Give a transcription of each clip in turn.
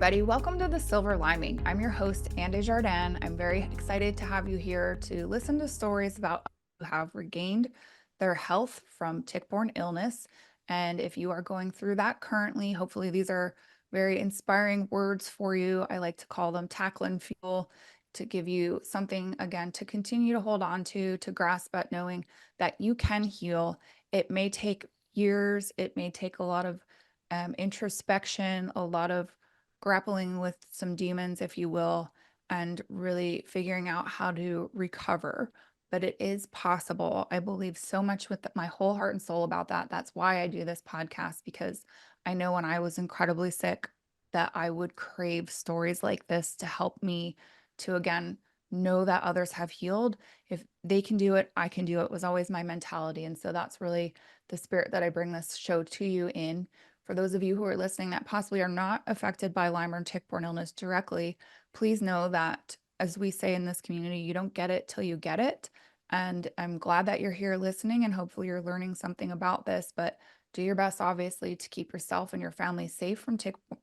everybody. Welcome to the Silver Lyming. I'm your host, Andy Jardin. I'm very excited to have you here to listen to stories about who have regained their health from tick-borne illness. And if you are going through that currently, hopefully these are very inspiring words for you. I like to call them tackling fuel to give you something, again, to continue to hold on to grasp at knowing that you can heal. It may take years, it may take a lot of introspection, a lot of grappling with some demons, if you will, and really figuring out how to recover. But it is possible. I believe so much with my whole heart and soul about that. That's why I do this podcast, because I know when I was incredibly sick that I would crave stories like this to help me to, again, know that others have healed. If they can do it, I can do it, was always my mentality. And so that's really the spirit that I bring this show to you in. For those of you who are listening that possibly are not affected by Lyme or tick-borne illness directly, please know that, as we say in this community, you don't get it till you get it. And I'm glad that you're here listening, and hopefully you're learning something about this, but do your best, obviously, to keep yourself and your family safe from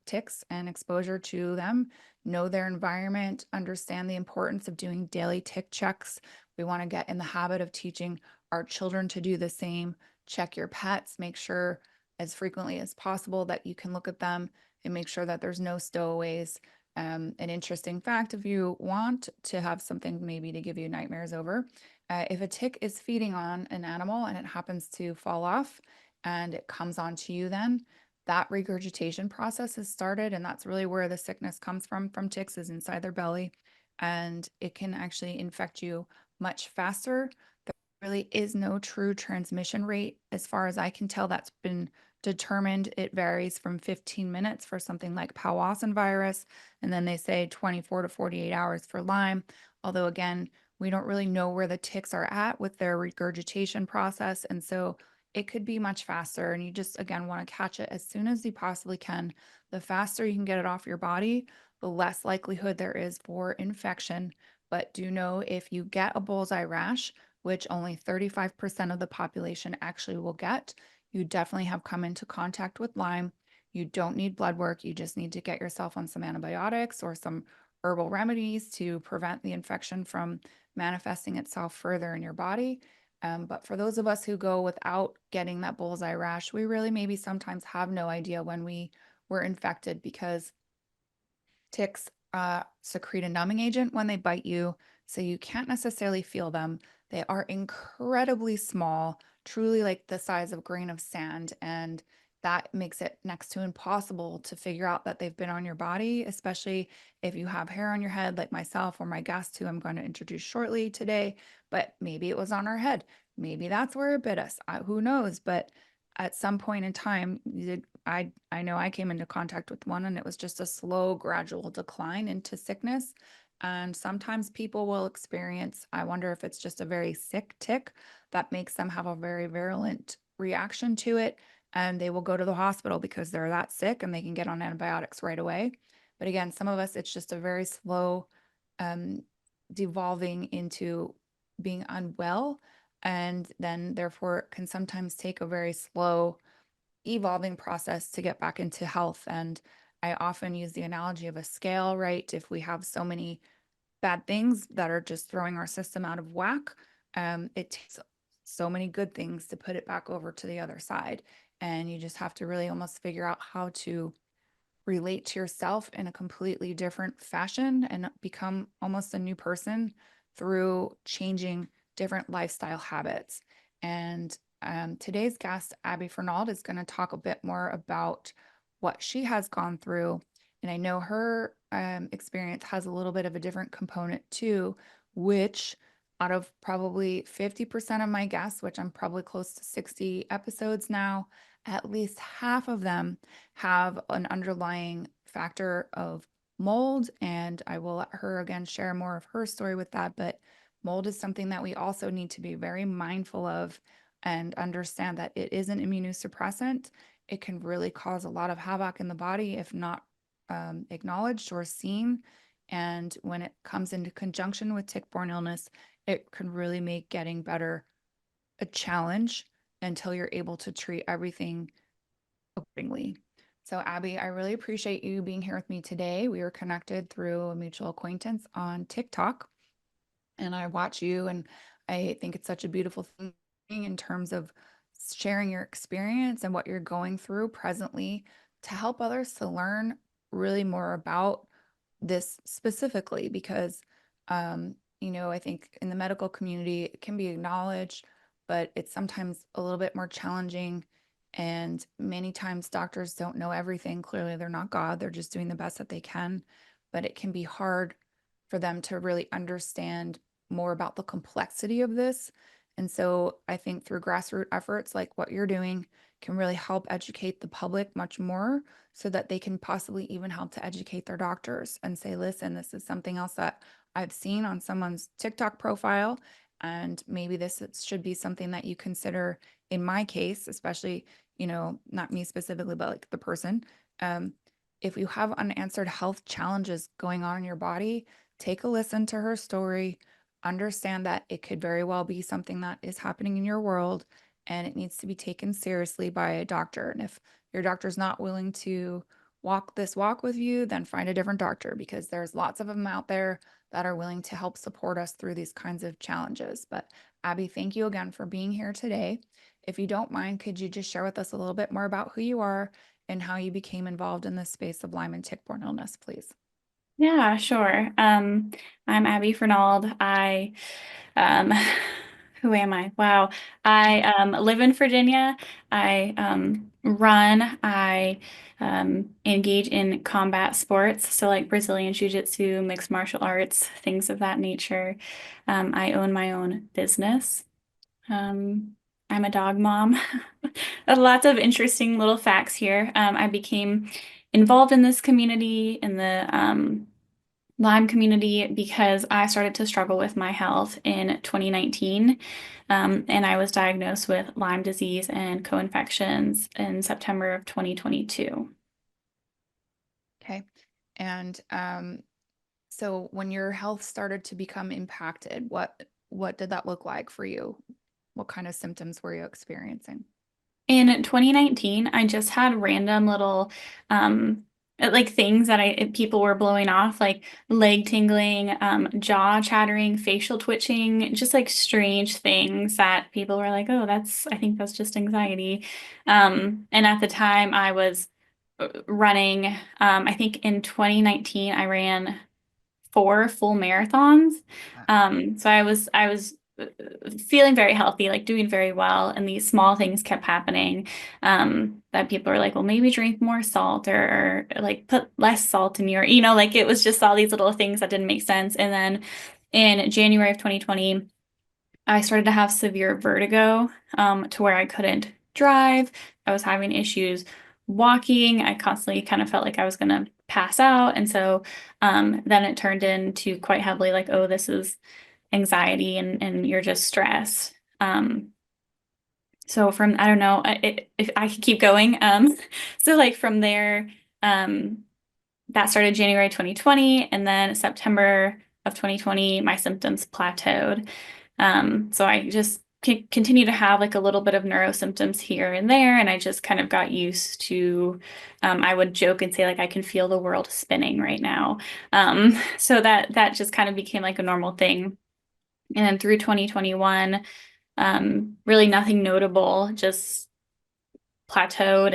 ticks and exposure to them. Know their environment, understand the importance of doing daily tick checks. We want to get in the habit of teaching our children to do the same. Check your pets, make sure as frequently as possible that you can look at them and make sure that there's no stowaways. An interesting fact, if you want to have something maybe to give you nightmares over, if a tick is feeding on an animal and it happens to fall off and it comes onto you, then that regurgitation process has started, and that's really where the sickness comes from ticks, is inside their belly, and it can actually infect you much faster. There really is no true transmission rate as far as I can tell. That's been determined. It varies from 15 minutes for something like Powassan virus, and then they say 24 to 48 hours for Lyme. Although, again, we don't really know where the ticks are at with their regurgitation process, and so it could be much faster. And you just, again, want to catch it as soon as you possibly can. The faster you can get it off your body, the less likelihood there is for infection. But do know, if you get a bullseye rash, which only 35% of the population actually will get, you definitely have come into contact with Lyme. You don't need blood work. You just need to get yourself on some antibiotics or some herbal remedies to prevent the infection from manifesting itself further in your body. But for those of us who go without getting that bullseye rash, we really maybe sometimes have no idea when we were infected, because ticks secrete a numbing agent when they bite you, so you can't necessarily feel them. They are incredibly small, truly like the size of a grain of sand, and that makes it next to impossible to figure out that they've been on your body, especially if you have hair on your head like myself or my guest, who I'm going to introduce shortly today. But maybe it was on our head. Maybe that's where it bit us. Who knows? But at some point in time, I know I came into contact with one, and it was just a slow, gradual decline into sickness. And sometimes people will experience, I wonder if it's just a very sick tick that makes them have a very virulent reaction to it, and they will go to the hospital because they're that sick and they can get on antibiotics right away. But again, some of us, it's just a very slow devolving into being unwell, and then therefore can sometimes take a very slow evolving process to get back into health. And I often use the analogy of a scale, right? If we have so many bad things that are just throwing our system out of whack, it takes so many good things to put it back over to the other side. And you just have to really almost figure out how to relate to yourself in a completely different fashion and become almost a new person through changing different lifestyle habits. And today's guest, Abby Fernald, is going to talk a bit more about what she has gone through. And I know her experience has a little bit of a different component too, which, out of probably 50% of my guests, which I'm probably close to 60 episodes now, at least half of them have an underlying factor of mold. And I will let her again share more of her story with that. But mold is something that we also need to be very mindful of and understand that it is an immunosuppressant. It can really cause a lot of havoc in the body if not acknowledged or seen. And when it comes into conjunction with tick-borne illness, it can really make getting better a challenge until you're able to treat everything accordingly. So, Abby, I really appreciate you being here with me today. We were connected through a mutual acquaintance on TikTok, and I watch you, and I think it's such a beautiful thing in terms of sharing your experience and what you're going through presently to help others to learn really more about this specifically because I think in the medical community it can be acknowledged, but it's sometimes a little bit more challenging. And many times doctors don't know everything. Clearly, they're not God, they're just doing the best that they can. But it can be hard for them to really understand more about the complexity of this. And so I think through grassroots efforts like what you're doing can really help educate the public much more so that they can possibly even help to educate their doctors and say, listen, this is something else that I've seen on someone's TikTok profile. And maybe should be something that you consider in my case, especially, not me specifically, but like the person. Um, if you have unanswered health challenges going on in your body, take a listen to her story, understand that it could very well be something that is happening in your world and it needs to be taken seriously by a doctor. And if your doctor's not willing to walk this walk with you, then find a different doctor because there's lots of them out there that are willing to help support us through these kinds of challenges. But Abby, thank you again for being here today. If you don't mind, could you just share with us a little bit more about who you are and how you became involved in the space of Lyme and tick-borne illness, please? Yeah, sure. I'm Abby Fernald. Um, who am I? Wow. I live in Virginia. I engage in combat sports, so like Brazilian Jiu-Jitsu, mixed martial arts, things of that nature. I own my own business. Um, I'm a dog mom. Lots of interesting little facts here. I became involved in this community, in the Lyme community, because I started to struggle with my health in 2019. And I was diagnosed with Lyme disease and co-infections in September of 2022. Okay. And so when your health started to become impacted, what did that look like for you? What kind of symptoms were you experiencing? In 2019, I just had random little like things that I people were blowing off, like leg tingling, jaw chattering, facial twitching, just like strange things that people were like, "Oh, I think that's just anxiety." And at the time I was running, I think in 2019 I ran 4 full marathons. Wow. So I was feeling very healthy, like doing very well, and these small things kept happening. That people are like, well, maybe drink more salt or like put less salt in like it was just all these little things that didn't make sense. And then in January of 2020, I started to have severe vertigo, to where I couldn't drive. I was having issues walking. I constantly kind of felt like I was going to pass out. And so then it turned into quite heavily like, oh, this is anxiety and you're just stressed. So from, I don't know, if I could keep going. So like from there, um, that started January 2020, and then September of 2020, my symptoms plateaued. So I just continue to have like a little bit of neuro symptoms here and there, and I just kind of got used to, I would joke and say like I can feel the world spinning right now. So that just kind of became like a normal thing. And then through 2021, really nothing notable, just plateaued,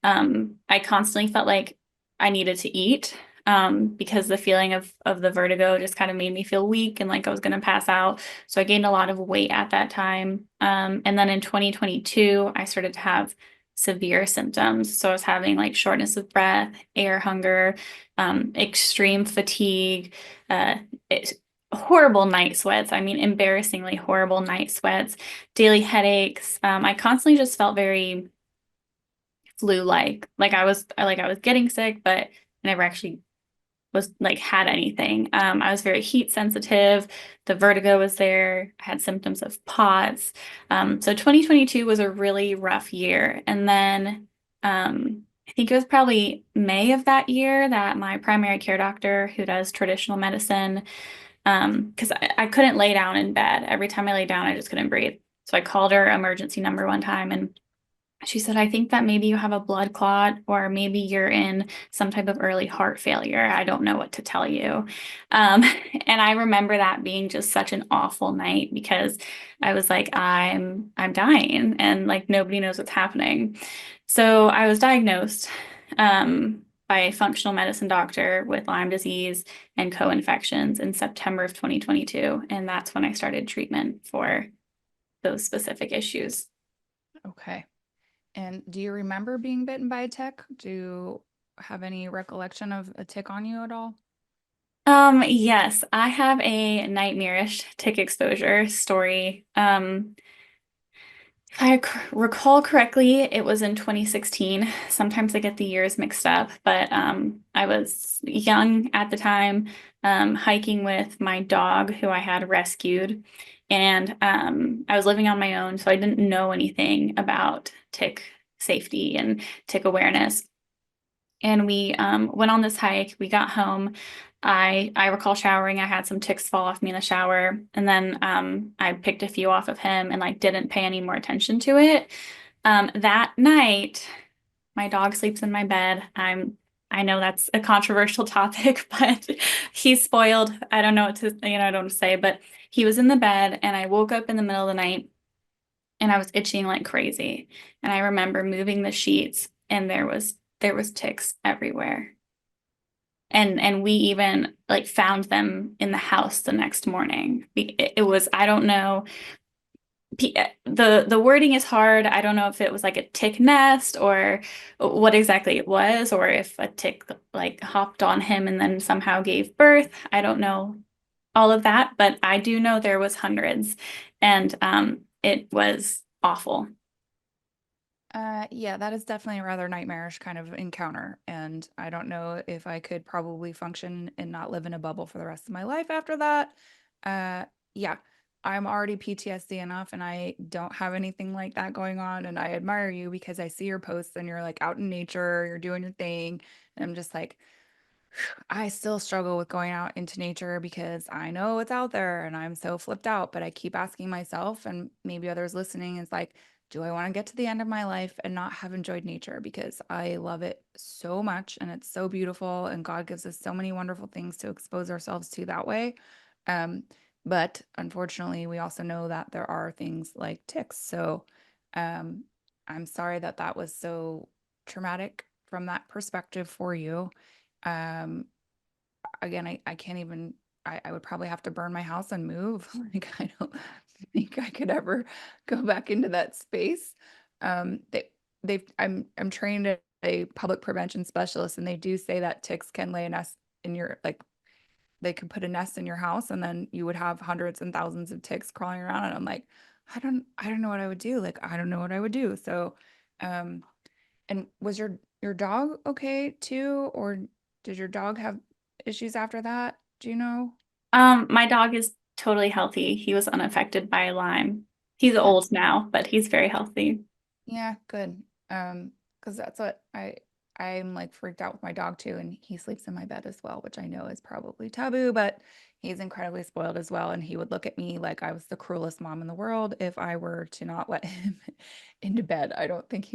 and I constantly felt like I needed to eat, because the feeling of the vertigo just kind of made me feel weak and like I was going to pass out. So I gained a lot of weight at that time. And then in 2022, I started to have severe symptoms. So I was having like shortness of breath, air hunger, extreme fatigue, uh, it, horrible night sweats. I mean, embarrassingly horrible night sweats, daily headaches. I constantly just felt very flu-like. Like I was getting sick, but I never actually was like had anything. I was very heat sensitive. The vertigo was there. I had symptoms of POTS. So 2022 was a really rough year. And then I think it was probably May of that year that my primary care doctor, who does traditional medicine, because I couldn't lay down in bed. Every time I lay down, I just couldn't breathe. So I called her emergency number one time, and She said, I think that maybe you have a blood clot or maybe you're in some type of early heart failure. I don't know what to tell you. Um, and I remember that being just such an awful night because I was like, I'm dying and like nobody knows what's happening. So I was diagnosed by a functional medicine doctor with Lyme disease and co-infections in September of 2022. And that's when I started treatment for those specific issues. Okay. And do you remember being bitten by a tick? Do you have any recollection of a tick on you at all? Yes, I have a nightmarish tick exposure story. If I recall correctly, it was in 2016. Sometimes I get the years mixed up, but I was young at the time, hiking with my dog who I had rescued, and I was living on my own, so I didn't know anything about tick safety and tick awareness. And we went on this hike. We got home. I recall showering. I had some ticks fall off me in the shower, and then I picked a few off of him and like didn't pay any more attention to it. That night, my dog sleeps in my bed. I know that's a controversial topic, but he's spoiled. I don't know what to, I don't know what to say, but he was in the bed and I woke up in the middle of the night and I was itching like crazy. And I remember moving the sheets and there was ticks everywhere. And we even like found them in the house the next morning. It was, I don't know, the wording is hard. I don't know if it was like a tick nest or what exactly it was, or if a tick like hopped on him and then somehow gave birth. I don't know all of that, but I do know there was hundreds, and it was awful. Yeah, that is definitely a rather nightmarish kind of encounter. And I don't know if I could probably function and not live in a bubble for the rest of my life after that. Uh, yeah, I'm already PTSD enough and I don't have anything like that going on. And I admire you because I see your posts and you're like out in nature, you're doing your thing. And I'm just like, I still struggle with going out into nature because I know it's out there and I'm so flipped out, but I keep asking myself and maybe others listening is like, do I want to get to the end of my life and not have enjoyed nature because I love it so much and it's so beautiful and God gives us so many wonderful things to expose ourselves to that way. Um, but unfortunately, we also know that there are things like ticks. So, um, I'm sorry that that was so traumatic from that perspective for you. Um, again, I can't even, I would probably have to burn my house and move. Like, I don't think I could ever go back into that space. I'm trained as a public prevention specialist, and they do say that ticks can lay a nest in your, like, they could put a nest in your house, and then you would have hundreds and thousands of ticks crawling around. And I'm like, I don't know what I would do. Like, I don't know what I would do. So, um, and was your dog okay too, or did your dog have issues after that? Do you know? My dog is totally healthy. He was unaffected by Lyme. He's old now, but he's very healthy. Yeah, good. Because that's what I'm like freaked out with my dog too, and he sleeps in my bed as well, which I know is probably taboo, but he's incredibly spoiled as well, and he would look at me like I was the cruelest mom in the world if I were to not let him into bed. I don't think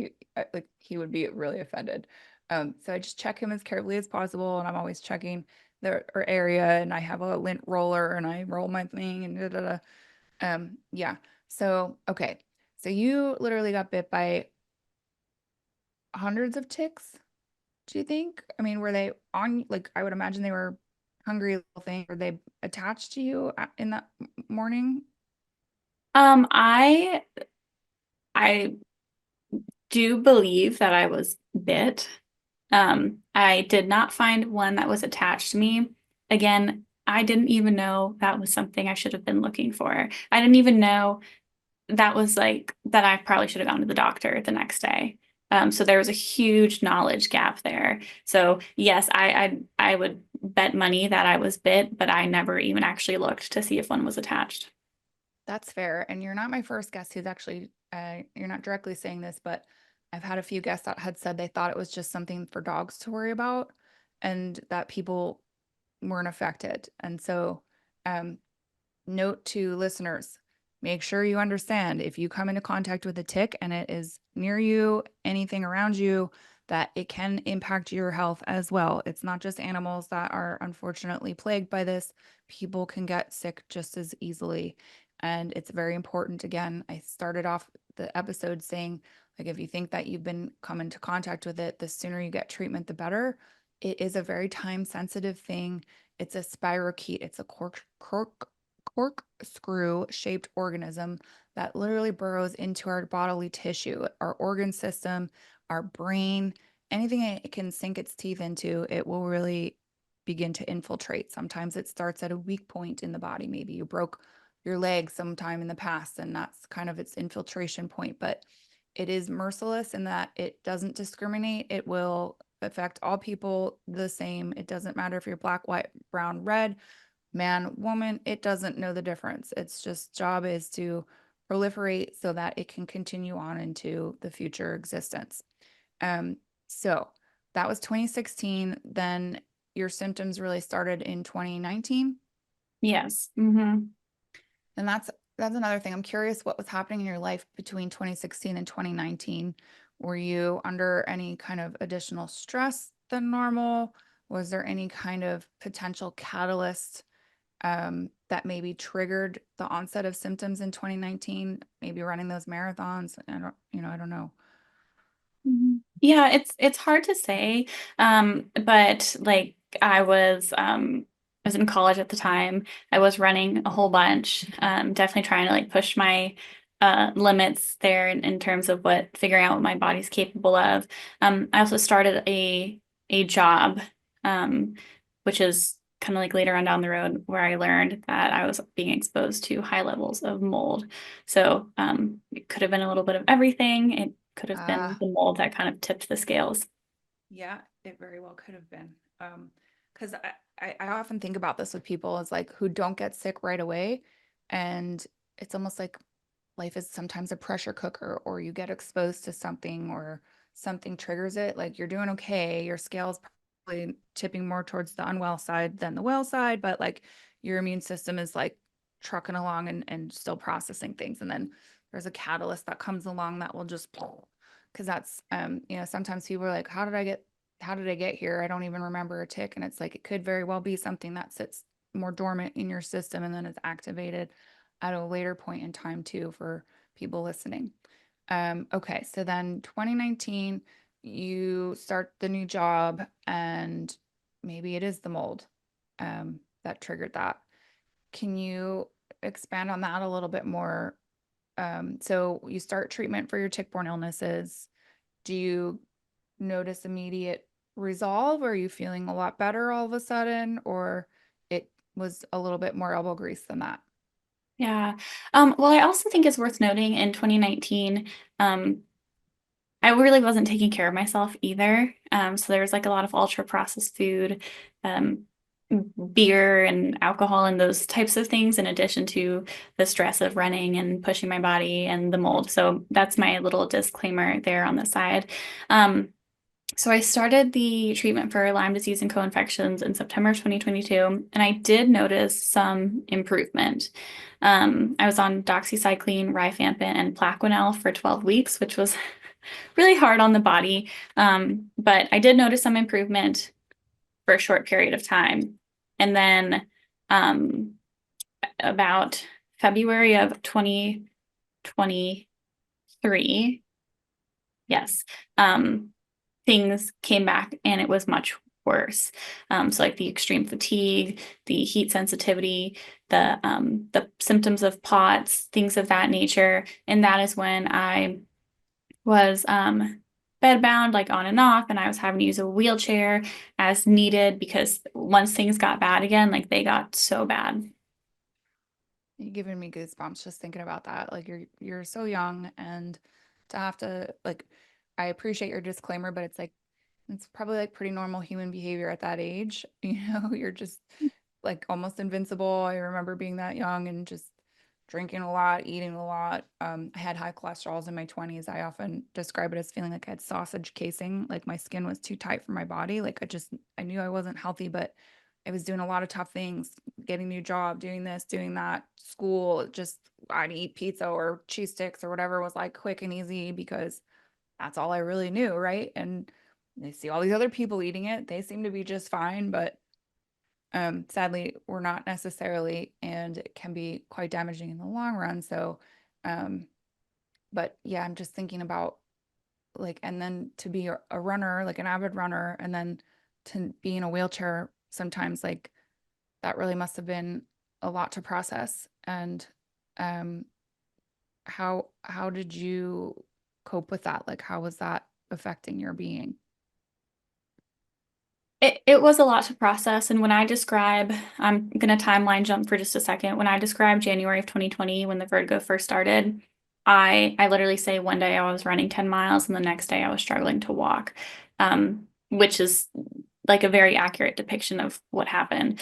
like he would be really offended. So I just check him as carefully as possible, and I'm always checking the or area, and I have a lint roller, and I roll my thing, and da da da. Yeah. So okay. So you literally got bit by hundreds of ticks, do you think? I mean, were they on, like, I would imagine they were hungry little things. Were they attached to you in that morning? I do believe that I was bit. I did not find one that was attached to me. Again, I didn't even know that was something I should have been looking for. I didn't even know that was like that I probably should have gone to the doctor the next day. So there was a huge knowledge gap there. So yes, I would bet money that I was bit, but I never even actually looked to see if one was attached. That's fair. And you're not my first guest who's actually, you're not directly saying this, but I've had a few guests that had said they thought it was just something for dogs to worry about and that people weren't affected. And so, um, note to listeners, make sure you understand if you come into contact with a tick and it is near you, anything around you, that it can impact your health as well. It's not just animals that are unfortunately plagued by this. People can get sick just as easily. And it's very important. Again, I started off the episode saying, like, if you think that you've been come into contact with it, the sooner you get treatment, the better. It is a very time sensitive thing. It's a spirochete. It's a corkscrew shaped organism that literally burrows into our bodily tissue, our organ system, our brain, anything it can sink its teeth into, it will really begin to infiltrate. Sometimes it starts at a weak point in the body. Maybe you broke your leg sometime in the past, and that's kind of its infiltration point. But it is merciless in that it doesn't discriminate. It will affect all people the same. It doesn't matter if you're black, white, brown, red, man, woman, it doesn't know the difference. Its just job is to proliferate so that it can continue on into the future existence. Um, so that was 2016. Then your symptoms really started in 2019. Yes. Mm-hmm. And that's another thing. I'm curious what was happening in your life between 2016 and 2019. Were you under any kind of additional stress than normal? Was there any kind of potential catalyst that maybe triggered the onset of symptoms in 2019, maybe running those marathons? I don't know. Yeah, it's hard to say. But like I was in college at the time. I was running a whole bunch, definitely trying to like push my limits there in terms of what figuring out what my body's capable of. I also started a job, um, which is kind of like later on down the road where I learned that I was being exposed to high levels of mold. So it could have been a little bit of everything. It could have been Ah, the mold that kind of tipped the scales. yeah, it very well could have been. Because I often think about this with people is like who don't get sick right away. And it's almost like life is sometimes a pressure cooker, or you get exposed to something or something triggers it. Like you're doing okay, your scale's probably tipping more towards the unwell side than the well side, but like your immune system is like trucking along and still processing things. And then there's a catalyst that comes along that will just because that's sometimes people are like, how did I get here? I don't even remember a tick. And it's like it could very well be something that sits more dormant in your system and then it's activated at a later point in time too for people listening. Okay, so then 2019, you start the new job and maybe it is the mold that triggered that. Can you expand on that a little bit more? So you start treatment for your tick-borne illnesses. Do you notice immediate resolve? Or are you feeling a lot better all of a sudden? Or it was a little bit more elbow grease than that? Yeah. Well, I also think it's worth noting in 2019, um, I really wasn't taking care of myself either. So there was like a lot of ultra processed food, um, beer and alcohol and those types of things, in addition to the stress of running and pushing my body and the mold. So that's my little disclaimer there on the side. Um, so I started the treatment for Lyme disease and co-infections in September 2022, and I did notice some improvement. I was on doxycycline, rifampin, and Plaquenil for 12 weeks, which was really hard on the body. But I did notice some improvement for a short period of time. And then um, about February of 2023, yes, things came back and it was much worse. So like the extreme fatigue, the heat sensitivity, the symptoms of POTS, things of that nature. And that is when I was bedbound, like on and off, and I was having to use a wheelchair as needed because once things got bad again, like they got so bad. You're giving me goosebumps just thinking about that. Like you're so young and to have to like I appreciate your disclaimer, but it's probably like pretty normal human behavior at that age. You're just like almost invincible. I remember being that young and just drinking a lot, eating a lot. I had high cholesterols in my 20s. I often describe it as feeling like I had sausage casing, like my skin was too tight for my body. Like I knew I wasn't healthy, but I was doing a lot of tough things, getting a new job, doing this, doing that, school, just I'd eat pizza or cheese sticks or whatever was like quick and easy because that's all I really knew, right? And they see all these other people eating it. They seem to be just fine, but sadly, we're not necessarily, and it can be quite damaging in the long run. So, um, but yeah, I'm just thinking about like, and then to be a runner, like an avid runner, and then to be in a wheelchair sometimes, like that really must have been a lot to process. And um, how did you cope with that? Like, how was that affecting your being? It was a lot to process. And when I describe, I'm going to timeline jump for just a second. When I describe January of 2020, when the vertigo first started, I literally say one day I was running 10 miles and the next day I was struggling to walk, which is like a very accurate depiction of what happened.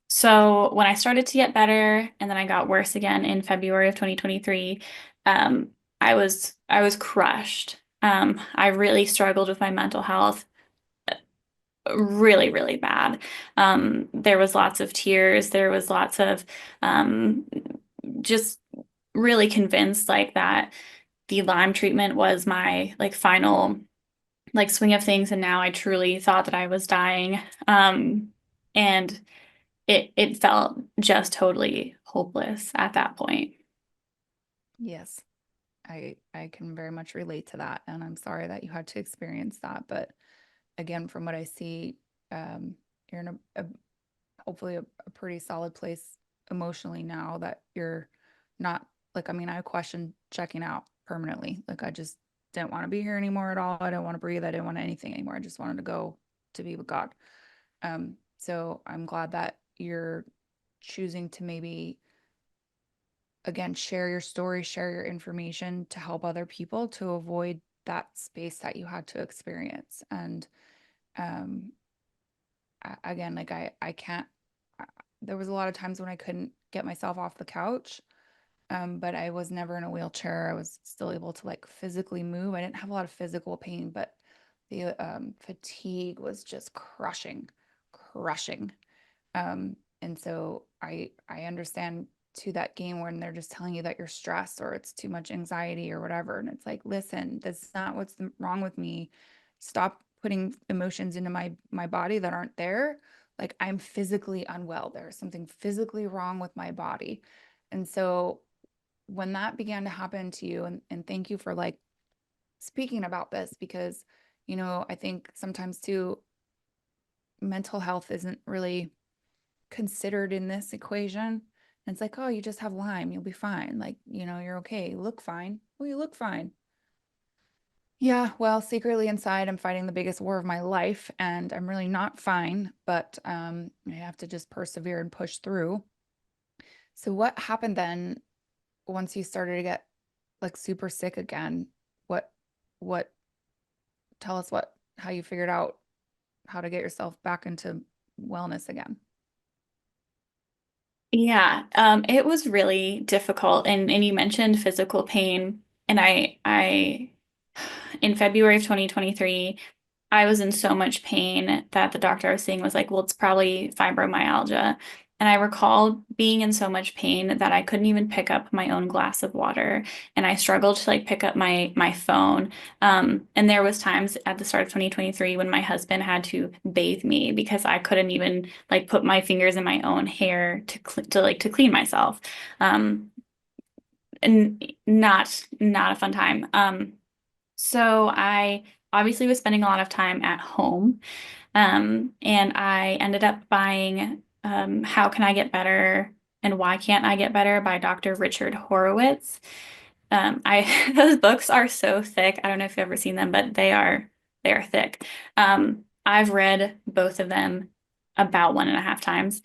So when I started to get better and then I got worse again in February of 2023, um, I was crushed. I really struggled with my mental health really, really bad. There was lots of tears. There was lots of um, just really convinced like that the Lyme treatment was my like final like swing of things, and now I truly thought that I was dying. And it felt just totally hopeless at that point. Yes, I can very much relate to that, and I'm sorry that you had to experience that. But again, from what I see, you're in a hopefully a pretty solid place emotionally now that you're not like, I mean, I question checking out permanently. Like I just didn't want to be here anymore at all. I didn't want to breathe. I didn't want anything anymore. I just wanted to go to be with God. So I'm glad that you're choosing to maybe again share your story, share your information to help other people to avoid that space that you had to experience. And um again, like I can't there was a lot of times when I couldn't get myself off the couch. But I was never in a wheelchair. I was still able to like physically move. I didn't have a lot of physical pain, but the fatigue was just crushing, crushing. And so I understand to that game when they're just telling you that you're stressed or it's too much anxiety or whatever. And it's like, listen, that's not what's wrong with me. Stop putting emotions into my body that aren't there. Like I'm physically unwell. There's something physically wrong with my body. And so when that began to happen to you, and thank you for like speaking about this because, I think sometimes too, mental health isn't really considered in this equation. And it's like, oh, you just have Lyme, you'll be fine. Like, you're okay. You look fine. Well, you look fine. Yeah, well, secretly inside, I'm fighting the biggest war of my life, and I'm really not fine, but I have to just persevere and push through. So what happened then once you started to get like super sick again? What what tell us how you figured out how to get yourself back into wellness again. Yeah, it was really difficult. And you mentioned physical pain, and I in February of 2023, I was in so much pain that the doctor I was seeing was like, well, it's probably fibromyalgia. And I recall being in so much pain that I couldn't even pick up my own glass of water. And I struggled to like pick up my phone. And there was times at the start of 2023 when my husband had to bathe me because I couldn't even like put my fingers in my own hair to clean myself. Um, and not a fun time. So I obviously was spending a lot of time at home. And I ended up buying How Can I Get Better and Why Can't I Get Better by Dr. Richard Horowitz. Those books are so thick. I don't know if you've ever seen them, but they are thick. I've read both of them about 1.5 times,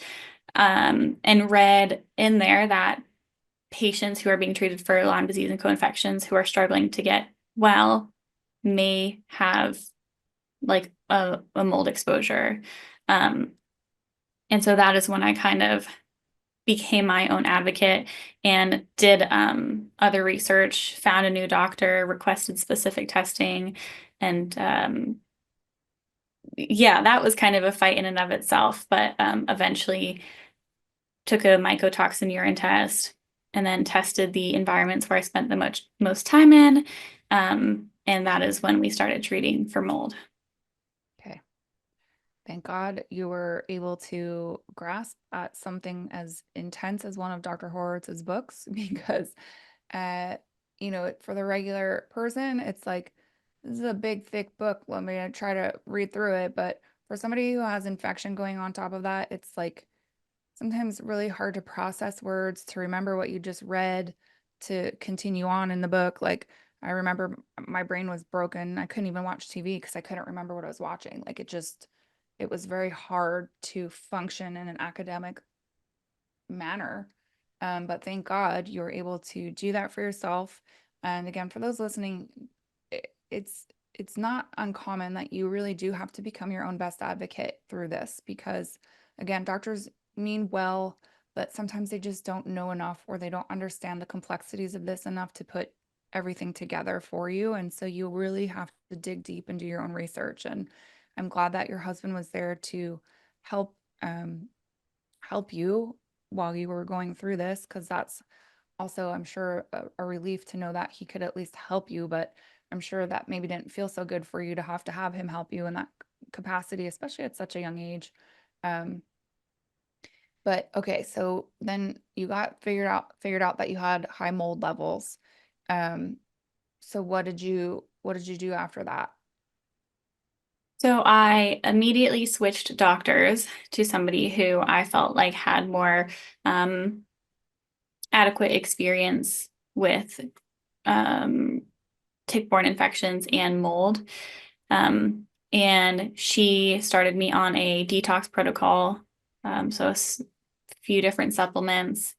and read in there that patients who are being treated for Lyme disease and co-infections who are struggling to get well may have like a mold exposure. Um, and so that is when I kind of became my own advocate and did other research, found a new doctor, requested specific testing, and yeah, that was kind of a fight in and of itself, but eventually took a mycotoxin urine test and then tested the environments where I spent the most time in. And that is when we started treating for mold. Okay. Thank God you were able to grasp at something as intense as one of Dr. Horowitz's books because, uh, for the regular person, it's like, this is a big, thick book. Let me try to read through it. But for somebody who has infection going on top of that, it's like sometimes really hard to process words, to remember what you just read, to continue on in the book. Like, I remember my brain was broken. I couldn't even watch TV because I couldn't remember what I was watching. Like, it was very hard to function in an academic manner. But thank God you were able to do that for yourself. And again, for those listening, it's not uncommon that you really do have to become your own best advocate through this because, again, doctors mean well, but sometimes they just don't know enough or they don't understand the complexities of this enough to put everything together for you. And so you really have to dig deep and do your own research. And I'm glad that your husband was there to help um, help you while you were going through this, because that's also, I'm sure, a relief to know that he could at least help you. But I'm sure that maybe didn't feel so good for you to have him help you in that capacity, especially at such a young age. Um, but okay, so then you got figured out that you had high mold levels. Um, so what did you do after that? So I immediately switched doctors to somebody who I felt like had more um, adequate experience with um, tick-borne infections and mold. And she started me on a detox protocol. So few different supplements,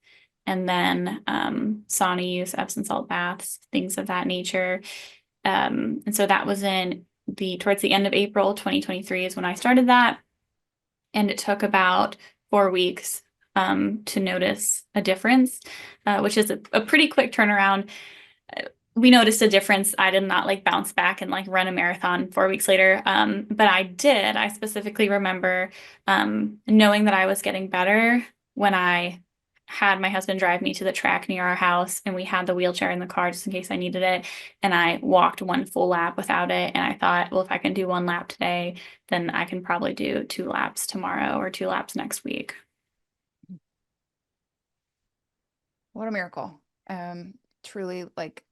and then sauna use, Epsom salt baths, things of that nature. And so that was towards the end of April 2023 is when I started that. And it took about 4 weeks to notice a difference, which is a pretty quick turnaround. We noticed a difference. I did not like bounce back and like run a marathon 4 weeks later. But I did. I specifically remember knowing that I was getting better when I had my husband drive me to the track near our house and we had the wheelchair in the car just in case I needed it. And I walked one full lap without it. And I thought, well, if I can do one lap today, then I can probably do 2 laps tomorrow or 2 laps next week. What a miracle. Truly, like,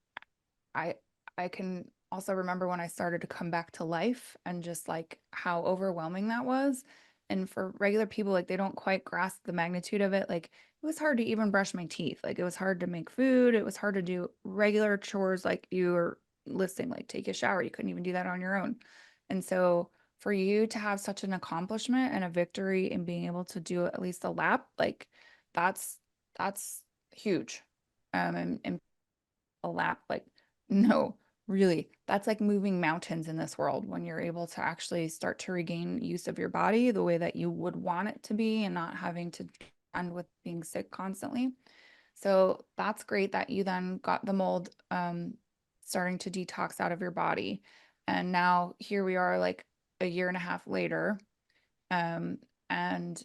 I I can also remember when I started to come back to life and just like how overwhelming that was. And for regular people, like, they don't quite grasp the magnitude of it. Like, it was hard to even brush my teeth. Like, it was hard to make food. It was hard to do regular chores like you were listing, like take a shower. You couldn't even do that on your own. And so for you to have such an accomplishment and a victory in being able to do at least a lap, like, that's that's huge. And a lap. Like, no, really, that's like moving mountains in this world when you're able to actually start to regain use of your body the way that you would want it to be and not having to end with being sick constantly. So that's great that you then got the mold starting to detox out of your body. And now here we are, like a year and a half later. Um, and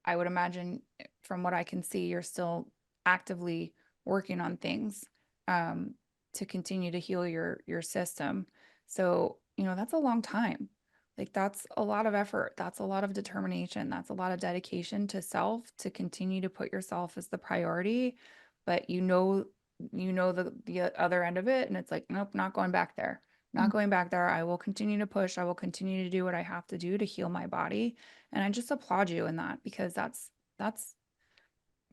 I would imagine from what I can see, you're still actively working on things um, to continue to heal your system. So, that's a long time. Like, that's a lot of effort. That's a lot of determination. That's a lot of dedication to self to continue to put yourself as the priority. But the other end of it, and it's like, nope, not going back there. Not going back there. I will continue to push. I will continue to do what I have to do to heal my body. And I just applaud you in that because that's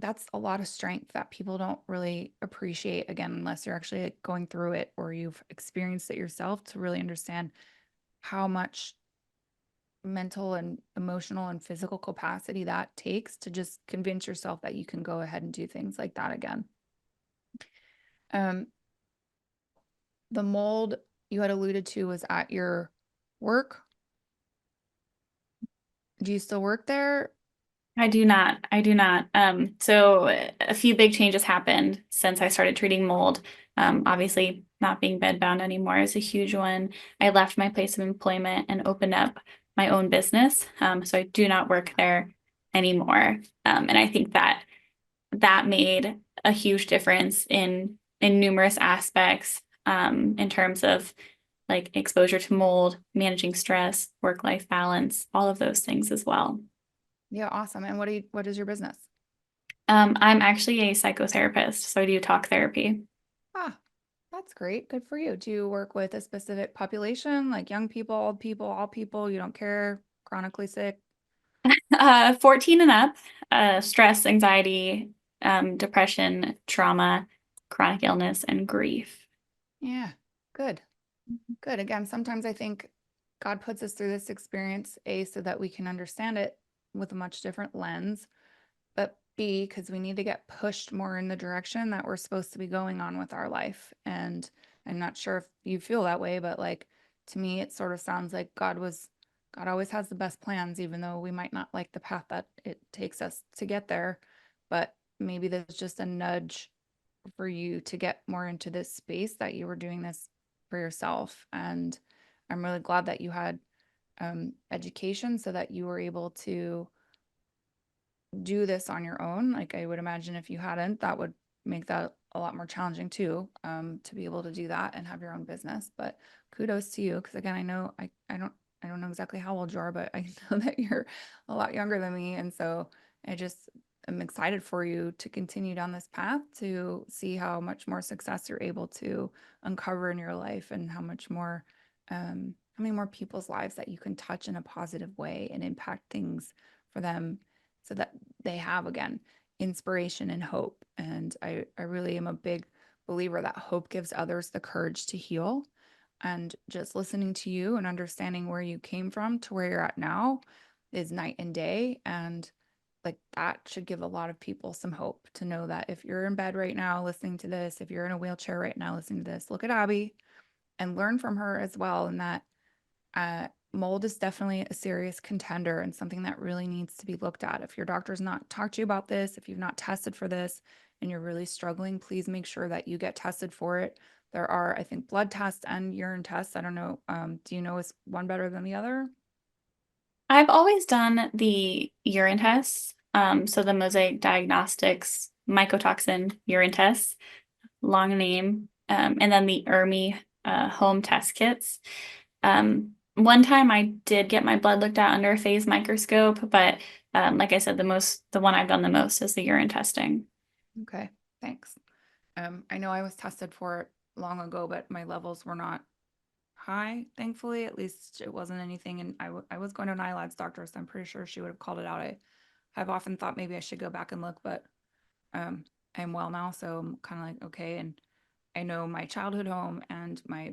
that's a lot of strength that people don't really appreciate, again, unless you're actually like, going through it or you've experienced it yourself to really understand how much mental and emotional and physical capacity that takes to just convince yourself that you can go ahead and do things like that again. Um, the mold you had alluded to was at your work. Do you still work there? I do not. I do not. So a few big changes happened since I started treating mold. Obviously, not being bedbound anymore is a huge one. I left my place of employment and opened up my own business. So I do not work there anymore. And I think that that made a huge difference in numerous aspects, in terms of like exposure to mold, managing stress, work-life balance, all of those things as well. Yeah, awesome. And what is your business? I'm actually a psychotherapist, so I do talk therapy. Ah, that's great. Good for you. Do you work with a specific population, like young people, old people, all people? You don't care, chronically sick? 14 and up, stress, anxiety, depression, trauma, chronic illness, and grief. Yeah, good. Good. Again, sometimes I think God puts us through this experience, A, so that we can understand it with a much different lens, but B, because we need to get pushed more in the direction that we're supposed to be going on with our life. And I'm not sure if you feel that way, but like to me, it sort of sounds like God always has the best plans, even though we might not like the path that it takes us to get there. But maybe there's just a nudge for you to get more into this space that you were doing this for yourself. And I'm really glad that you had education so that you were able to do this on your own. Like I would imagine if you hadn't, that would make that a lot more challenging too, to be able to do that and have your own business. But kudos to you, because again, I know I don't know exactly how old you are, but I know that you're a lot younger than me, and so I just am excited for you to continue down this path to see how much more success you're able to uncover in your life and how many more people's lives that you can touch in a positive way and impact things for them so that they have again inspiration and hope. And I really am a big believer that hope gives others the courage to heal. And just listening to you and understanding where you came from to where you're at now is night and day. And like that should give a lot of people some hope to know that if you're in bed right now listening to this, if you're in a wheelchair right now listening to this, look at Abby and learn from her as well. And that mold is definitely a serious contender and something that really needs to be looked at. If your doctor's not talked to you about this, if you've not tested for this and you're really struggling, please make sure that you get tested for it. There are, I think, blood tests and urine tests. I don't know. Do you know is one better than the other? I've always done the urine tests, so the Mosaic Diagnostics mycotoxin urine tests, long name, and then the ERMI home test kits. One time I did get my blood looked at under a phase microscope, but like I said, the one I've done the most is the urine testing. Okay, thanks. I know I was tested for it long ago, but my levels were not high, thankfully. At least it wasn't anything. And I was going to an eyelads doctor, so I'm pretty sure she would have called it out. I've often thought maybe I should go back and look, but um, I'm well now, so I'm kind of like, okay. And I know my childhood home and my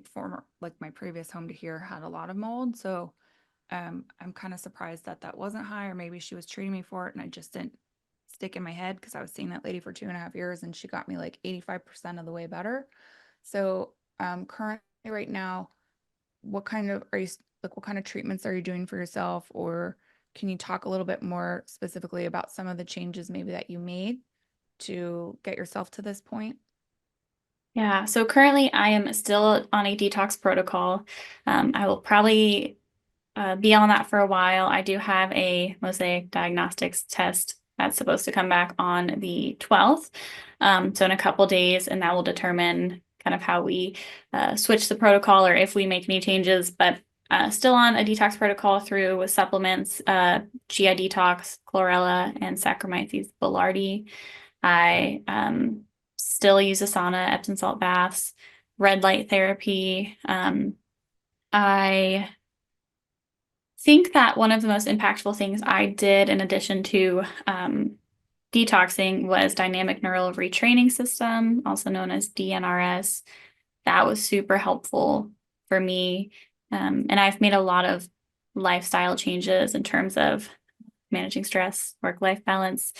like my previous home to here had a lot of mold. So I'm kind of surprised that that wasn't high, or maybe she was treating me for it and I just didn't stick in my head because I was seeing that lady for 2.5 years and she got me like 85% of the way better. So currently right now, what kind of are you like what kind of treatments are you doing for yourself? Or can you talk a little bit more specifically about some of the changes maybe that you made to get yourself to this point? Yeah, so currently I am still on a detox protocol. I will probably be on that for a while. I do have a Mosaic Diagnostics test that's supposed to come back on the 12th. So in a couple days, and that will determine kind of how we switch the protocol or if we make any changes, but still on a detox protocol through with supplements, GI detox, chlorella, and Saccharomyces boulardii. I still use a sauna, Epsom salt baths, red light therapy. I think that one of the most impactful things I did in addition to detoxing was dynamic neural retraining system, also known as DNRS. That was super helpful for me. And I've made a lot of lifestyle changes in terms of managing stress, work-life balance,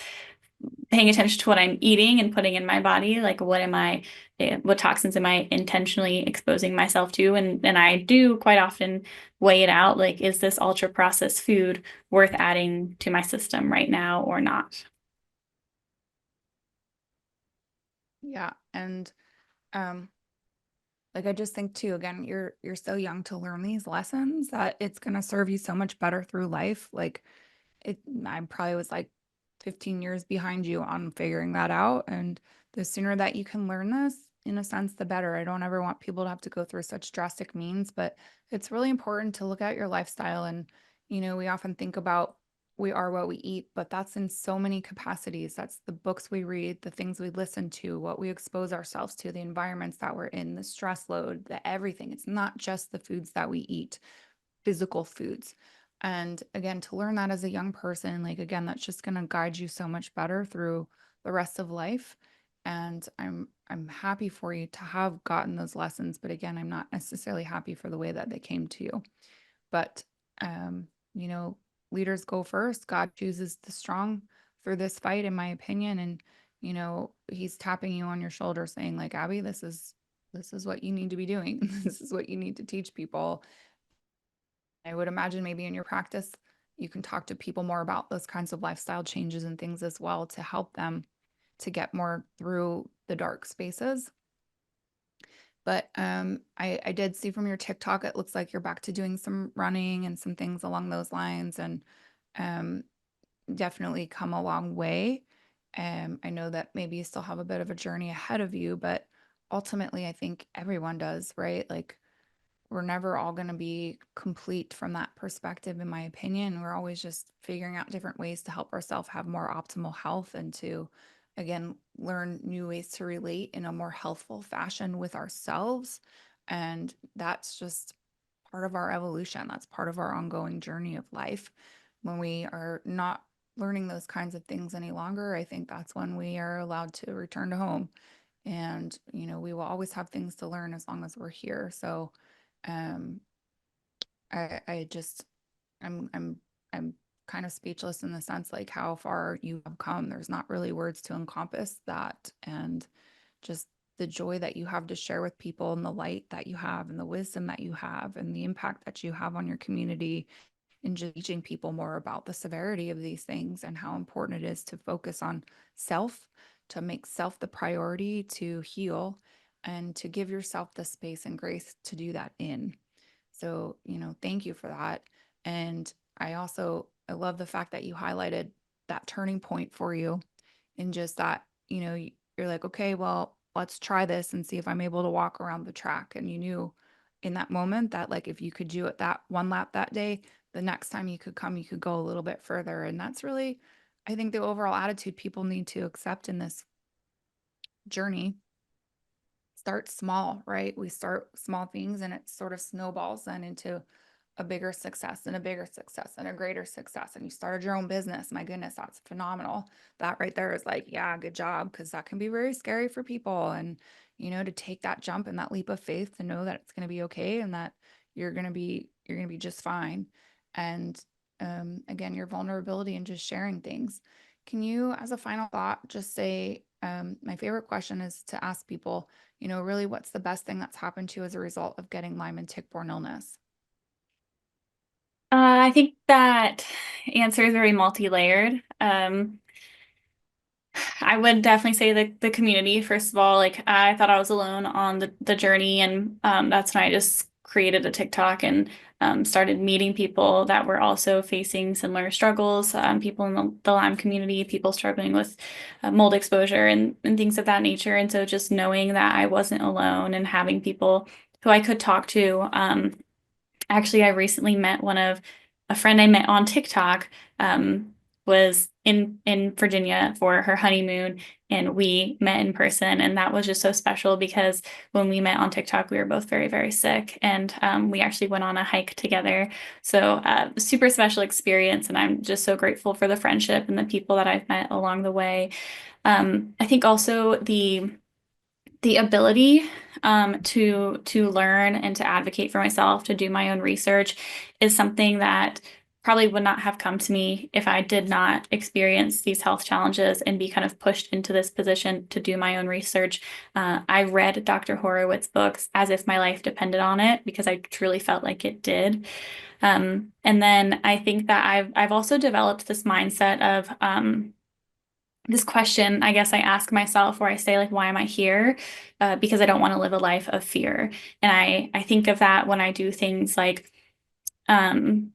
paying attention to what I'm eating and putting in my body. Like, what toxins am I intentionally exposing myself to? And I do quite often weigh it out. Like, is this ultra processed food worth adding to my system right now or not? Yeah. And um, Like I just think too, again, you're so young to learn these lessons that it's gonna serve you so much better through life. Like it I probably was like 15 years behind you on figuring that out. And the sooner that you can learn this, in a sense, the better. I don't ever want people to have to go through such drastic means, but it's really important to look at your lifestyle. And, we often think about we are what we eat, but that's in so many capacities. That's the books we read, the things we listen to, what we expose ourselves to, the environments that we're in, the stress load, the everything. It's not just the foods that we eat, physical foods. And again, to learn that as a young person, like again, that's just going to guide you so much better through the rest of life. And I'm happy for you to have gotten those lessons, but again, I'm not necessarily happy for the way that they came to you. But um, you know, leaders go first. God chooses the strong through this fight, in my opinion. And he's tapping you on your shoulder saying, like, Abby, this is what you need to be doing. This is what you need to teach people. I would imagine maybe in your practice, you can talk to people more about those kinds of lifestyle changes and things as well to help them to get more through the dark spaces. But I did see from your TikTok, it looks like you're back to doing some running and some things along those lines, and um, definitely come a long way. I know that maybe you still have a bit of a journey ahead of you, but ultimately, I think everyone does, right? Like we're never all going to be complete from that perspective, in my opinion. We're always just figuring out different ways to help ourselves have more optimal health and to, again, learn new ways to relate in a more healthful fashion with ourselves. And that's just part of our evolution. That's part of our ongoing journey of life. When we are not learning those kinds of things any longer, I think that's when we are allowed to return to home. And, we will always have things to learn as long as we're here. So, um, I just I'm kind of speechless in the sense like how far you have come. There's not really words to encompass that, and just the joy that you have to share with people and the light that you have and the wisdom that you have and the impact that you have on your community and just teaching people more about the severity of these things and how important it is to focus on self, to make self the priority, to heal and to give yourself the space and grace to do that in. So, thank you for that. And I love the fact that you highlighted that turning point for you and just that, you're like, okay, well, let's try this and see if I'm able to walk around the track. And you knew in that moment that like if you could do it that one lap that day, the next time you could come, you could go a little bit further. And that's really, I think, the overall attitude people need to accept in this journey. Start small, right? We start small things and it sort of snowballs then into a bigger success and a bigger success and a greater success. And you started your own business. My goodness, that's phenomenal. That right there is like, yeah, good job. Cause that can be very scary for people. And, to take that jump and that leap of faith to know that it's going to be okay and that you're going to be just fine. And again, your vulnerability and just sharing things. Can you, as a final thought, just say, my favorite question is to ask people, really what's the best thing that's happened to you as a result of getting Lyme and tick-borne illness? I think that answer is very multi-layered. I would definitely say the community, first of all. Like I thought I was alone on the journey, and that's when I just created a TikTok and started meeting people that were also facing similar struggles. People in the Lyme community, people struggling with mold exposure and things of that nature. And so just knowing that I wasn't alone and having people who I could talk to. Actually, I recently met a friend I met on TikTok, was in Virginia for her honeymoon, and we met in person, and that was just so special because when we met on TikTok, we were both very, very sick, and we actually went on a hike together. So, super special experience, and I'm just so grateful for the friendship and the people that I've met along the way. I think also the ability to learn and to advocate for myself, to do my own research is something that probably would not have come to me if I did not experience these health challenges and be kind of pushed into this position to do my own research. I read Dr. Horowitz's books as if my life depended on it because I truly felt like it did. And then I think that I've also developed this mindset of this question, I guess I ask myself where I say like, why am I here? Because I don't want to live a life of fear. And I think of that when I do things um,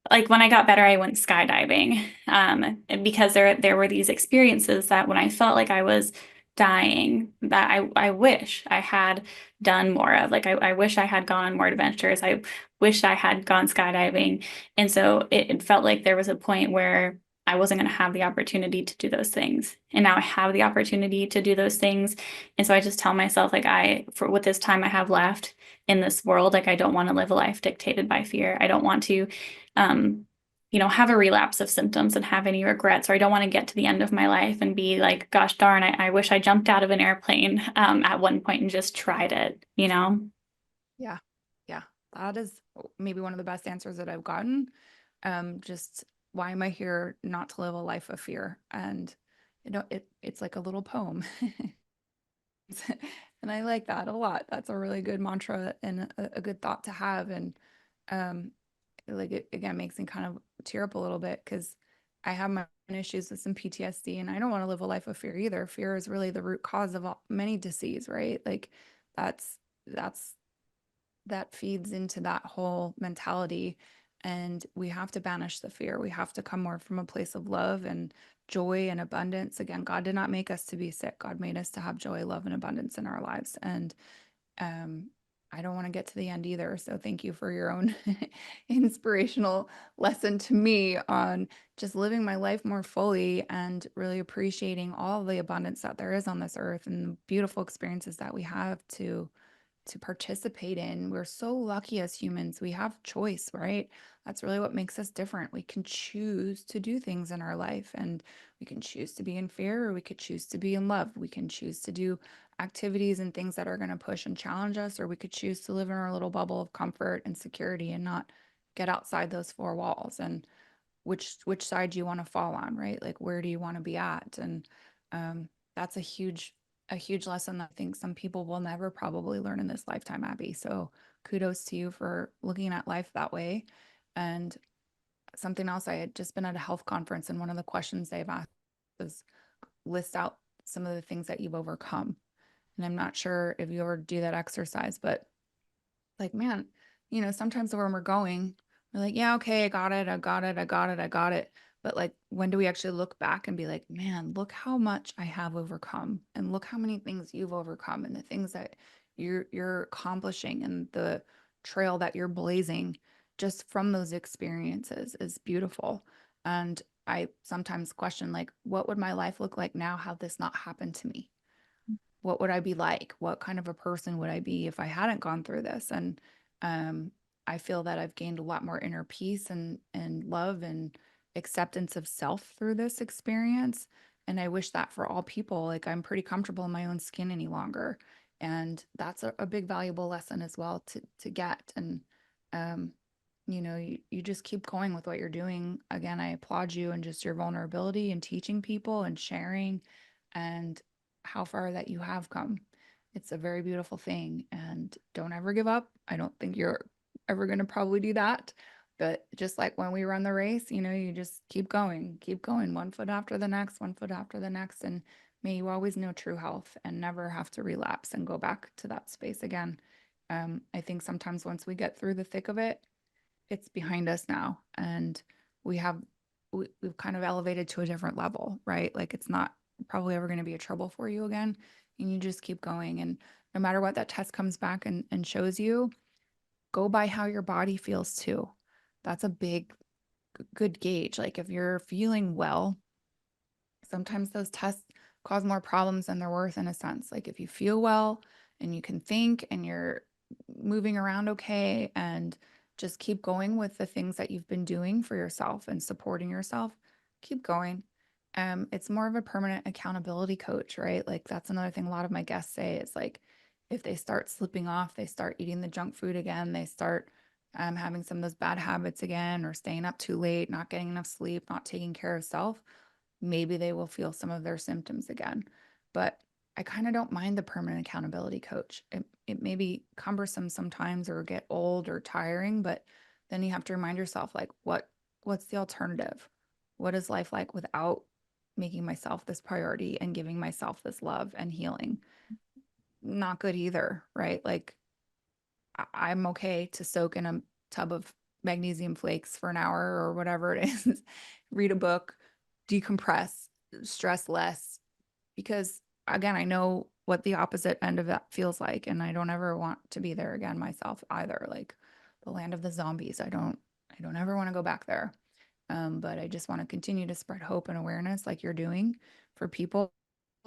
like when I got better, I went skydiving. And because there were these experiences that when I felt like I was dying, that I wish I had done more of. Like I wish I had gone on more adventures. I wish I had gone skydiving. And so it felt like there was a point where I wasn't going to have the opportunity to do those things. And now I have the opportunity to do those things. And so I just tell myself, like, for with this time I have left in this world, like, I don't want to live a life dictated by fear. I don't want to, um, have a relapse of symptoms and have any regrets, or I don't want to get to the end of my life and be like, gosh darn, I wish I jumped out of an airplane, at one point and just tried it. Yeah. Yeah. That is maybe one of the best answers that I've gotten. Just why am I here not to live a life of fear? And it's like a little poem. And I like that a lot. That's a really good mantra and a good thought to have. And um, like it again makes me kind of tear up a little bit because I have my own issues with some PTSD, and I don't want to live a life of fear either. Fear is really the root cause of many disease, right? Like that's that feeds into that whole mentality. And we have to banish the fear. We have to come more from a place of love and joy and abundance. Again, God did not make us to be sick. God made us to have joy, love, and abundance in our lives. And um, I don't want to get to the end either. So thank you for your own inspirational lesson to me on just living my life more fully and really appreciating all of the abundance that there is on this earth and the beautiful experiences that we have to participate in. We're so lucky as humans. We have choice, right? That's really what makes us different. We can choose to do things in our life, and we can choose to be in fear, or we could choose to be in love. We can choose to do activities and things that are going to push and challenge us, or we could choose to live in our little bubble of comfort and security and not get outside those four walls. And which side do you want to fall on, right? Like where do you want to be at? And that's a huge lesson that I think some people will never probably learn in this lifetime, Abby. So kudos to you for looking at life that way. And something else, I had just been at a health conference, and one of the questions they've asked is list out some of the things that you've overcome. And I'm not sure if you ever do that exercise, but like, man, sometimes where we're going, we're like, yeah, okay, I got it, I got it, I got it, I got it. But like, when do we actually look back and be like, man, look how much I have overcome, and look how many things you've overcome, and the things that you're accomplishing, and the trail that you're blazing just from those experiences is beautiful. And I sometimes question, like, what would my life look like now had this not happened to me? What would I be like? What kind of a person would I be if I hadn't gone through this? And um, I feel that I've gained a lot more inner peace and love and acceptance of self through this experience. And I wish that for all people. Like, I'm pretty comfortable in my own skin any longer. And that's a big valuable lesson as well to get. And um, you just keep going with what you're doing. Again, I applaud you and just your vulnerability and teaching people and sharing. And how far that you have come. It's a very beautiful thing. And don't ever give up. I don't think you're ever going to probably do that. But just like when we run the race, you just keep going, one foot after the next, one foot after the next. And may you always know true health and never have to relapse and go back to that space again. I think sometimes once we get through the thick of it, it's behind us now. And we have, we've kind of elevated to a different level, right? Like it's not probably ever going to be a trouble for you again. And you just keep going. And no matter what that test comes back and shows you, go by how your body feels too. That's a big, good gauge. Like if you're feeling well, sometimes those tests cause more problems than they're worth in a sense. Like if you feel well and you can think and you're moving around okay and just keep going with the things that you've been doing for yourself and supporting yourself, keep going. It's more of a permanent accountability coach, right? Like that's another thing a lot of my guests say. It's like if they start slipping off, they start eating the junk food again, they start having some of those bad habits again, or staying up too late, not getting enough sleep, not taking care of self, maybe they will feel some of their symptoms again. But I kind of don't mind the permanent accountability coach. It may be cumbersome sometimes or get old or tiring, but then you have to remind yourself like what's the alternative? What is life like without making myself this priority and giving myself this love and healing. Not good either, right? Like I'm okay to soak in a tub of magnesium flakes for an hour or whatever it is, read a book, decompress, stress less, because again, I know what the opposite end of that feels like, and I don't ever want to be there again myself either. Like the land of the zombies. I don't ever want to go back there. But I just want to continue to spread hope and awareness like you're doing for people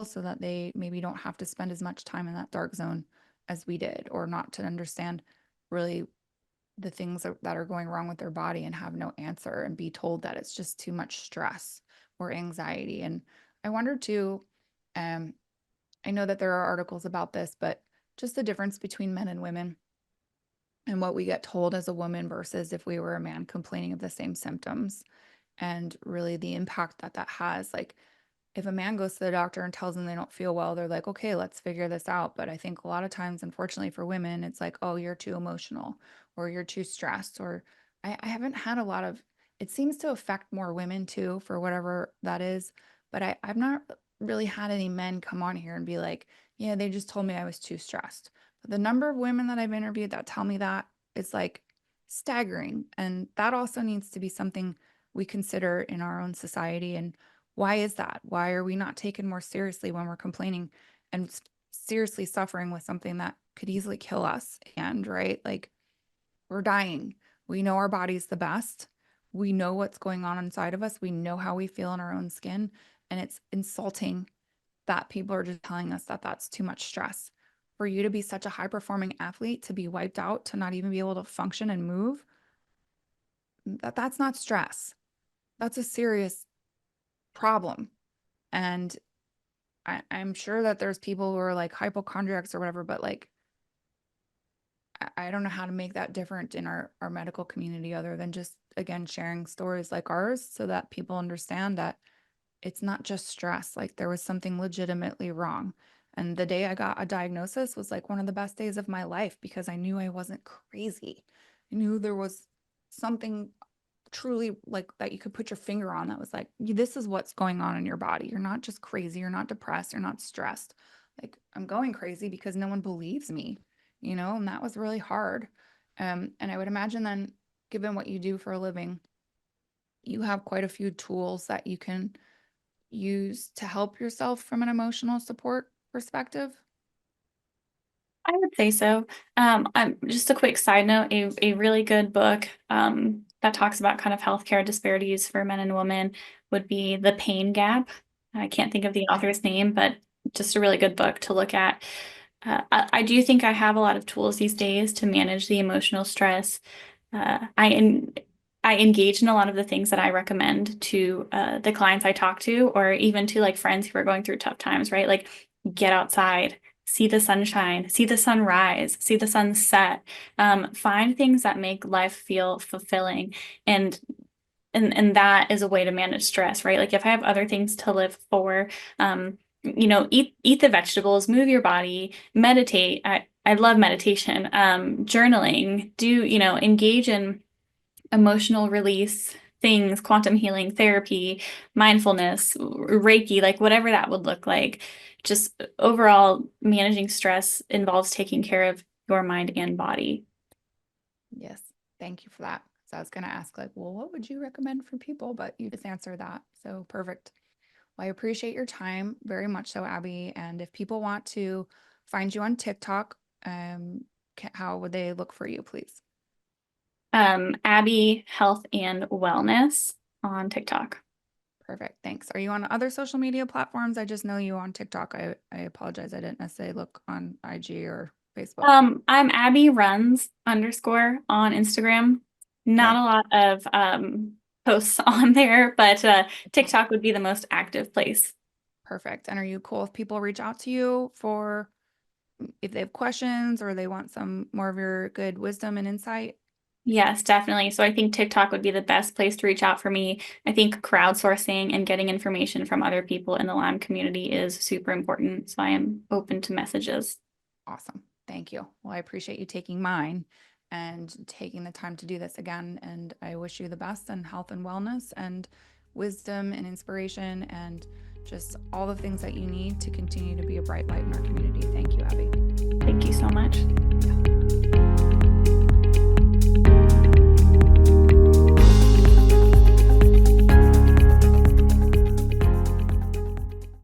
so that they maybe don't have to spend as much time in that dark zone as we did, or not to understand really the things that are going wrong with their body and have no answer and be told that it's just too much stress or anxiety. And I wonder too, um, I know that there are articles about this, but just the difference between men and women and what we get told as a woman versus if we were a man complaining of the same symptoms, and really the impact that that has. Like if a man goes to the doctor and tells them they don't feel well, they're like, okay, let's figure this out. But I think a lot of times, unfortunately for women, it's like, oh, you're too emotional or you're too stressed. Or I haven't had a lot of, it seems to affect more women too, for whatever that is. But I've not really had any men come on here and be like, yeah, they just told me I was too stressed. But the number of women that I've interviewed that tell me that is like staggering. And that also needs to be something we consider in our own society. And why is that? Why are we not taken more seriously when we're complaining and seriously suffering with something that could easily kill us? And right, like we're dying. We know our body's the best. We know what's going on inside of us. We know how we feel in our own skin. And it's insulting that people are just telling us that that's too much stress. For you to be such a high performing athlete, to be wiped out, to not even be able to function and move, that's not stress. That's a serious problem. And I'm sure that there's people who are like hypochondriacs or whatever, but like I don't know how to make that different in our medical community other than just again sharing stories like ours so that people understand that it's not just stress. Like there was something legitimately wrong. And the day I got a diagnosis was like one of the best days of my life because I knew I wasn't crazy. I knew there was something truly like that you could put your finger on that was like, this is what's going on in your body. You're not just crazy. You're not depressed. You're not stressed. Like, I'm going crazy because no one believes me, and that was really hard. And I would imagine then, given what you do for a living, you have quite a few tools that you can use to help yourself from an emotional support perspective. I would say so. Just a quick side note, a really good book that talks about kind of healthcare disparities for men and women would be The Pain Gap. I can't think of the Okay. author's name, but just a really good book to look at. I do think I have a lot of tools these days to manage the emotional stress. Uh, I en I engage in a lot of the things that I recommend to the clients I talk to, or even to like friends who are going through tough times, right? Like get outside, see the sunshine, see the sunrise, see the sunset. Find things that make life feel fulfilling, and and that is a way to manage stress, right? Like if I have other things to live for, eat the vegetables, move your body, meditate. I love meditation, journaling, engage in emotional release things, quantum healing therapy, mindfulness, Reiki, like whatever that would look like. Just overall managing stress involves taking care of your mind and body. Yes. Thank you for that. So I was going to ask, like, well, what would you recommend for people? But you just answered that. So perfect. Well, I appreciate your time very much so, Abby. And if people want to find you on TikTok, how would they look for you, please? Abby Health and Wellness on TikTok. Perfect. Thanks. Are you on other social media platforms? I just know you on TikTok. I apologize. I didn't necessarily look on IG or Facebook. I'm Abby Runs _ on Instagram. Not Okay. a lot of posts on there, but Okay. TikTok would be the most active place. Perfect. And are you cool if people reach out to you for if they have questions or they want some more of your good wisdom and insight? Yes, definitely. So I think TikTok would be the best place to reach out for me. I think crowdsourcing and getting information from other people in the Lyme community is super important. So I am open to messages. Awesome. Thank you. Well, I appreciate you taking mine and taking the time to do this again. And I wish you the best and health and wellness. And wisdom and inspiration and just all the things that you need to continue to be a bright light in our community. Thank you, Abby. Thank you so much. Yeah.